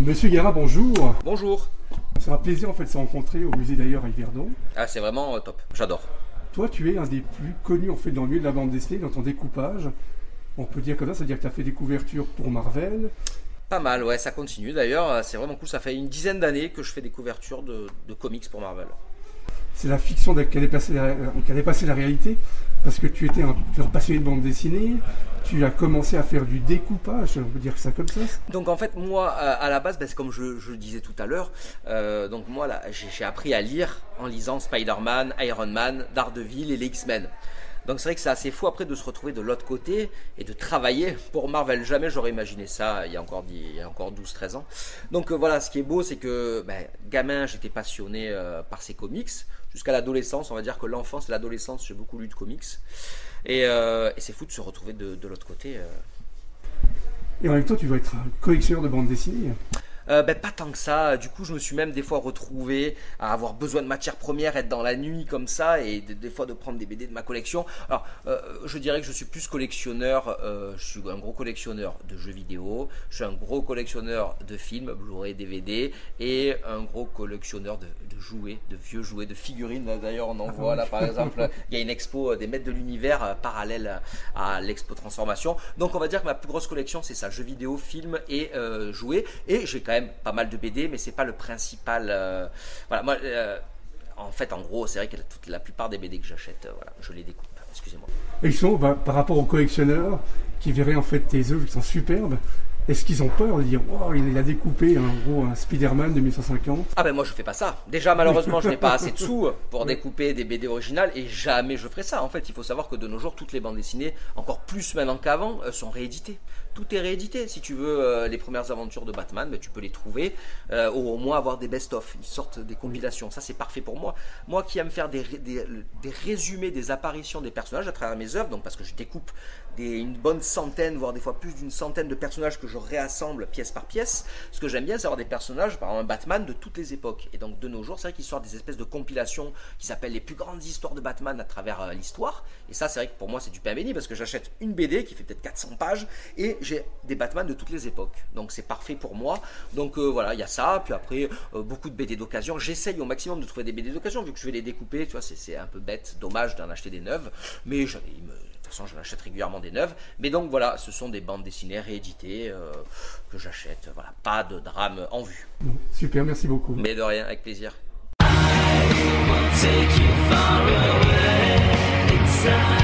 Monsieur Guérin, bonjour. Bonjour. C'est un plaisir en fait de se rencontrer au musée d'ailleurs à Yverdon. Ah, c'est vraiment top, j'adore. Toi, tu es un des plus connus en fait dans le milieu de la bande dessinée, dans ton découpage. On peut dire comme ça, c'est-à-dire que tu as fait des couvertures pour Marvel. Pas mal, ouais, ça continue d'ailleurs, c'est vraiment cool, ça fait une dizaine d'années que je fais des couvertures de comics pour Marvel. C'est la fiction qui a dépassé la réalité, parce que tu étais un passionné de bande dessinée, tu as commencé à faire du découpage, on peut dire ça comme ça. Donc en fait, moi, à la base, c'est comme je le disais tout à l'heure, donc moi, là, j'ai appris à lire en lisant Spider-Man, Iron Man, Daredevil et les X-Men. Donc c'est vrai que c'est assez fou après de se retrouver de l'autre côté et de travailler pour Marvel. Jamais j'aurais imaginé ça il y a encore 12-13 ans. Donc voilà, ce qui est beau, c'est que gamin, j'étais passionné par ces comics. Jusqu'à l'adolescence, on va dire que l'enfance et l'adolescence, j'ai beaucoup lu de comics. Et c'est fou de se retrouver de l'autre côté. Et en même temps, tu vas être un collectionneur de bande dessinée. Pas tant que ça, du coup je me suis même des fois retrouvé à avoir besoin de matières premières, être dans la nuit comme ça et des fois de prendre des BD de ma collection. Alors je dirais que je suis plus collectionneur, je suis un gros collectionneur de jeux vidéo, je suis un gros collectionneur de films, Blu-ray, DVD et un gros collectionneur de jouets, de vieux jouets, de figurines. D'ailleurs on en voit là par exemple, il y a une expo des Maîtres de l'Univers parallèle à l'expo Transformation. Donc on va dire que ma plus grosse collection c'est ça, jeux vidéo, films et jouets. Et j'ai quand même pas mal de BD, mais c'est pas le principal. Voilà, moi, en fait, en gros, c'est vrai que la plupart des BD que j'achète, voilà, je les découpe. Excusez-moi. Et justement, par rapport aux collectionneurs qui verraient en fait tes œuvres qui sont superbes, est-ce qu'ils ont peur de dire wow, il a découpé un Spider-Man de 1950? Ah ben moi je fais pas ça. Déjà malheureusement je n'ai pas assez de sous pour découper des BD originales et jamais je ferai ça. En fait il faut savoir que de nos jours toutes les bandes dessinées, encore plus maintenant qu'avant, sont rééditées. Tout est réédité. Si tu veux les premières aventures de Batman, tu peux les trouver ou au moins avoir des best-of. Ils sortent des compilations. Ça c'est parfait pour moi. Moi qui aime faire des résumés des apparitions des personnages à travers mes œuvres, donc parce que je découpe une bonne centaine, voire des fois plus d'une centaine de personnages que je réassemble pièce par pièce. Ce que j'aime bien, c'est avoir des personnages, par exemple un Batman de toutes les époques. Et donc de nos jours, c'est vrai qu'ils sortent des espèces de compilations qui s'appellent les plus grandes histoires de Batman à travers l'histoire. Et ça, c'est vrai que pour moi, c'est du pain béni parce que j'achète une BD qui fait peut-être 400 pages et j'ai des Batman de toutes les époques. Donc c'est parfait pour moi. Donc voilà, il y a ça. Puis après, beaucoup de BD d'occasion. J'essaye au maximum de trouver des BD d'occasion vu que je vais les découper. Tu vois, c'est un peu bête, dommage d'en acheter des neuves. Mais de toute façon, je l'achète régulièrement des neuves. Mais donc voilà, ce sont des bandes dessinées rééditées que j'achète. Voilà, pas de drame en vue. Super, merci beaucoup. Mais de rien, avec plaisir. I will take you far away inside.